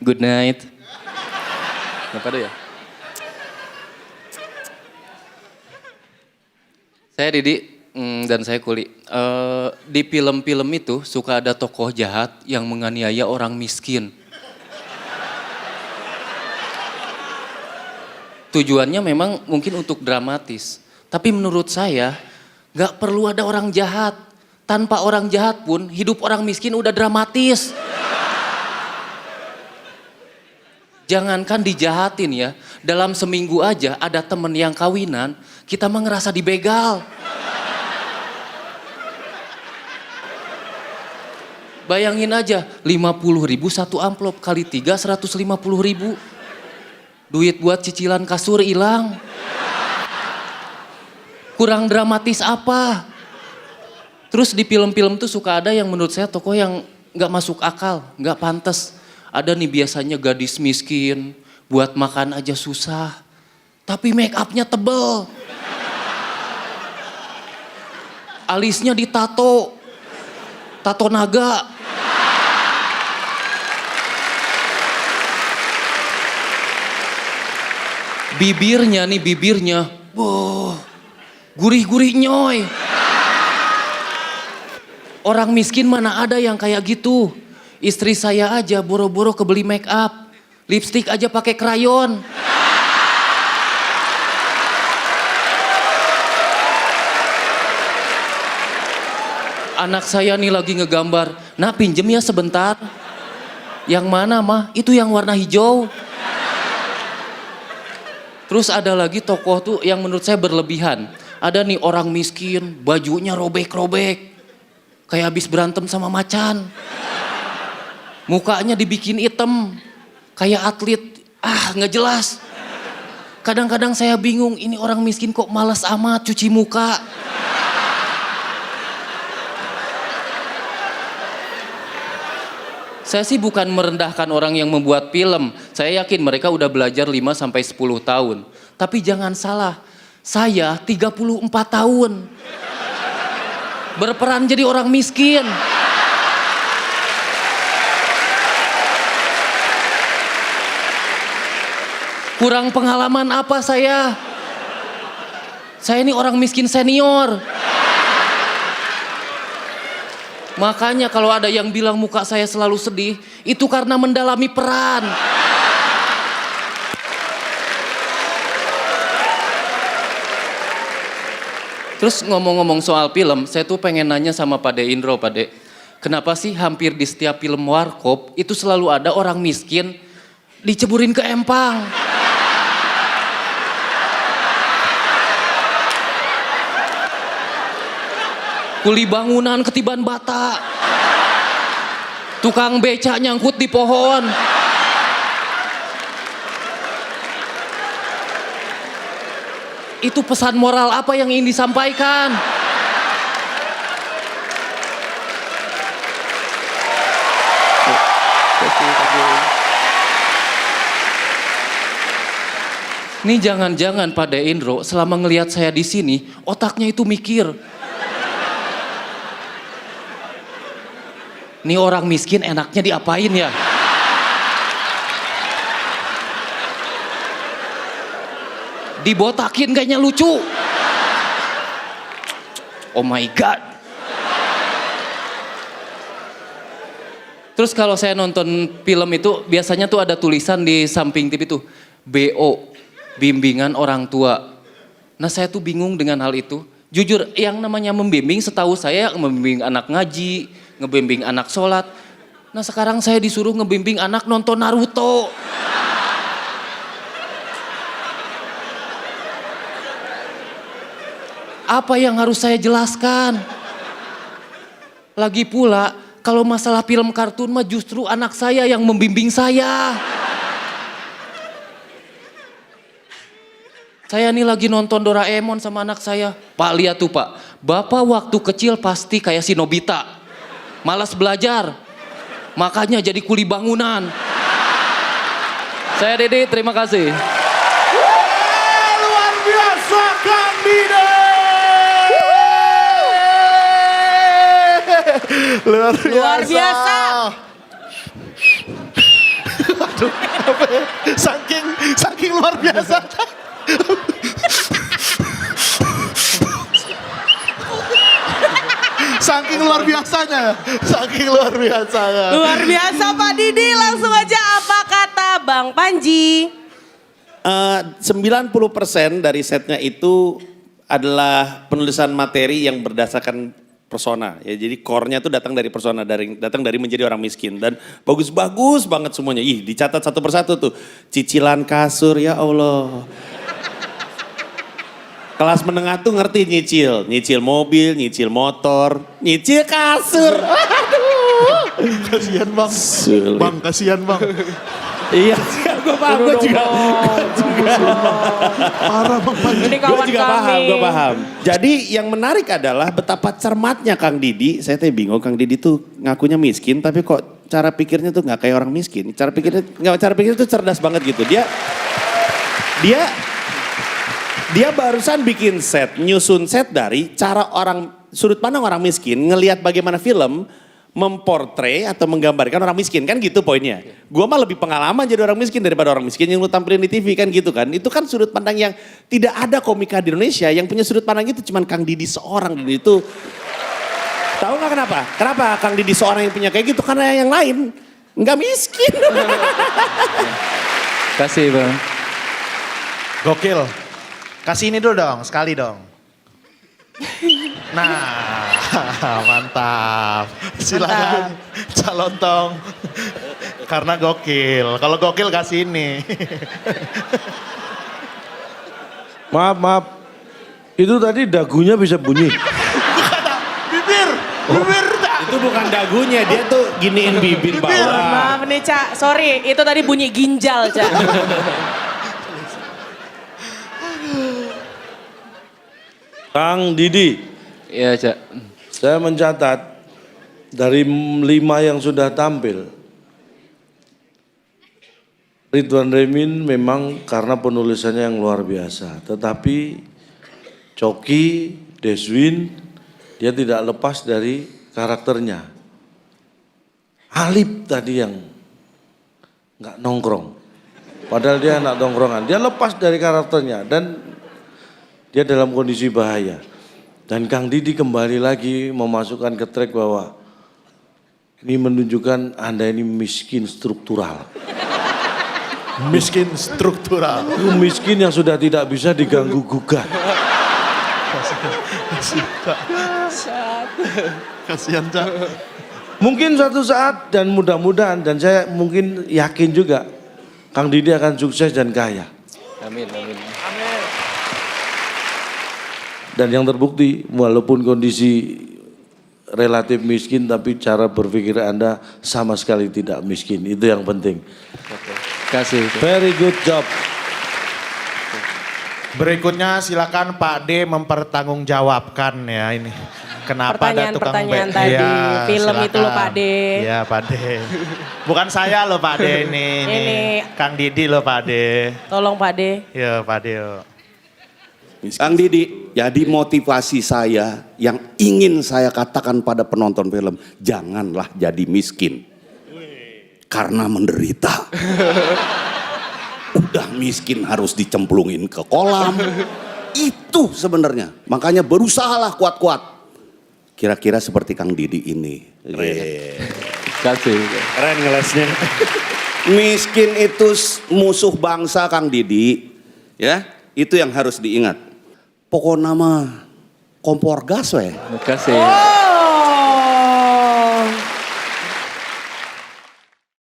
Good night. Apa ada ya? Saya Didi dan saya Kuli. Di film-film itu suka ada tokoh jahat yang menganiaya orang miskin. Tujuannya memang mungkin untuk dramatis. Tapi menurut saya gak perlu ada orang jahat. Tanpa orang jahat pun hidup orang miskin udah dramatis. Jangankan dijahatin ya, dalam seminggu aja ada temen yang kawinan, kita mah ngerasa dibegal. Bayangin aja, 50.000 satu amplop kali 3 150.000. Duit buat cicilan kasur hilang. Kurang dramatis apa? Terus di film-film tuh suka ada yang menurut saya tokoh yang gak masuk akal, gak pantas. Ada nih biasanya gadis miskin, buat makan aja susah. Tapi make upnya tebel. Alisnya ditato. Tato naga. Bibirnya, boh, gurih-gurih nyoy. Orang miskin mana ada yang kayak gitu. Istri saya aja boro-boro kebeli make up. Lipstick aja pakai krayon. Anak saya nih lagi ngegambar. Nak pinjem ya sebentar. Yang mana mah? Itu yang warna hijau. Terus ada lagi tokoh tuh yang menurut saya berlebihan. Ada nih orang miskin, bajunya robek-robek. Kayak habis berantem sama macan. Mukanya dibikin hitam, kayak atlet, nggak jelas. Kadang-kadang saya bingung, ini orang miskin kok malas amat cuci muka. Saya sih bukan merendahkan orang yang membuat film. Saya yakin mereka udah belajar 5-10 tahun. Tapi jangan salah, saya 34 tahun. Berperan jadi orang miskin. Kurang pengalaman apa saya? Saya ini orang miskin senior. Makanya kalau ada yang bilang muka saya selalu sedih, itu karena mendalami peran. Terus ngomong-ngomong soal film, saya tuh pengen nanya sama Pak De Indro, Pak De. Kenapa sih hampir di setiap film warkop itu selalu ada orang miskin diceburin ke empang? Kuli bangunan ketiban bata. Tukang beca nyangkut di pohon. Itu pesan moral apa yang ingin disampaikan? Nih jangan-jangan Pak De Indro selama ngelihat saya di sini otaknya itu mikir. Nih orang miskin enaknya diapain ya? Dibotakin kayaknya lucu. Oh my God. Terus kalau saya nonton film itu biasanya tuh ada tulisan di samping TV tuh. BO, bimbingan orang tua. Nah saya tuh bingung dengan hal itu. Jujur yang namanya membimbing setahu saya membimbing anak ngaji, ngebimbing anak sholat. Nah sekarang saya disuruh ngebimbing anak nonton Naruto. Apa yang harus saya jelaskan? Lagi pula kalau masalah film kartun mah justru anak saya yang membimbing saya. Saya nih lagi nonton Doraemon sama anak saya. Pak lihat tuh Pak, Bapak waktu kecil pasti kayak si Nobita. Malas belajar, makanya jadi kuli bangunan. Saya Dede, terima kasih. Luar biasa Kang Dide. Luar biasa. Saking luar biasa. Saking luar biasanya. Saking luar biasanya. Luar biasa Pak Didi, langsung aja apa kata Bang Panji? 90% dari setnya itu adalah penulisan materi yang berdasarkan persona. Ya, jadi core-nya tuh datang dari persona, datang dari menjadi orang miskin. Dan bagus-bagus banget semuanya. Ih, dicatat satu persatu tuh. Cicilan kasur, ya Allah. Kelas menengah tuh ngerti nyicil. Nyicil mobil, nyicil motor, nyicil kasur. Kasihan bang. Bang, kasihan bang. Iya, gue paham, gue juga. Parah bang Panji. Ini Gue kawan juga kami. paham, gue paham. Jadi yang menarik adalah betapa cermatnya Kang Didi. Saya tuh bingung, Kang Didi tuh ngakunya miskin, tapi kok cara pikirnya tuh nggak kayak orang miskin. Cara pikirnya tuh cerdas banget gitu. Dia barusan bikin set, nyusun set dari cara sudut pandang orang miskin, ngelihat bagaimana film memportray atau menggambarkan orang miskin, kan gitu poinnya. Gua mah lebih pengalaman jadi orang miskin daripada orang miskin yang lu tampilin di TV, kan gitu kan. Itu kan sudut pandang yang tidak ada komika di Indonesia yang punya sudut pandang itu cuman Kang Didi seorang. Dan itu tahu nggak kenapa? Kenapa Kang Didi seorang yang punya kayak gitu? Karena yang lain nggak miskin. Kasih Bang. Gokil. Kasih ini dulu dong, sekali dong. Nah, mantap. Silakan calon tong. Karena gokil. Kalau gokil kasih ini. Maaf. Itu tadi dagunya bisa bunyi. Bibir. Itu bukan dagunya, dia tuh giniin bibir bawah. Maaf nih Cak, sorry itu tadi bunyi ginjal Cak. Kang Didi, Iya Cak. saya mencatat dari 5 yang sudah tampil. Ridwan Remin memang karena penulisannya yang luar biasa. Tetapi Coki, Deswin, dia tidak lepas dari karakternya. Alip tadi yang nggak nongkrong. Padahal dia anak nongkrongan. Dia lepas dari karakternya dan dia dalam kondisi bahaya. Dan Kang Didi kembali lagi memasukkan ke track bahwa ini menunjukkan Anda ini miskin struktural. Miskin struktural. Itu miskin yang sudah tidak bisa diganggu gugat. Kasihan Cak. Mungkin suatu saat dan mudah-mudahan dan saya mungkin yakin juga Kang Didi akan sukses dan kaya. Amin. Dan yang terbukti walaupun kondisi relatif miskin tapi cara berpikir Anda sama sekali tidak miskin. Itu yang penting. Kasih. Very good job. Berikutnya silakan Pak D mempertanggungjawabkan ya ini. Kenapa ada tukang Pertanyaan-pertanyaan band? tadi, Iya, film itu loh silakan. Pak D. Iya Pak D. Bukan saya loh Pak D ini. Kang Didi loh Pak D. Tolong Pak D. Ya Pak D. Yuk. Kang Didi, jadi motivasi saya yang ingin saya katakan pada penonton film, janganlah jadi miskin. Karena menderita. Udah miskin harus dicemplungin ke kolam. Itu sebenarnya. Makanya berusahalah kuat-kuat. Kira-kira seperti Kang Didi ini. Kasih. Keren ngelesnya. Miskin itu musuh bangsa Kang Didi. Ya, itu yang harus diingat. Pokok nama kompor gas weh. Kasih.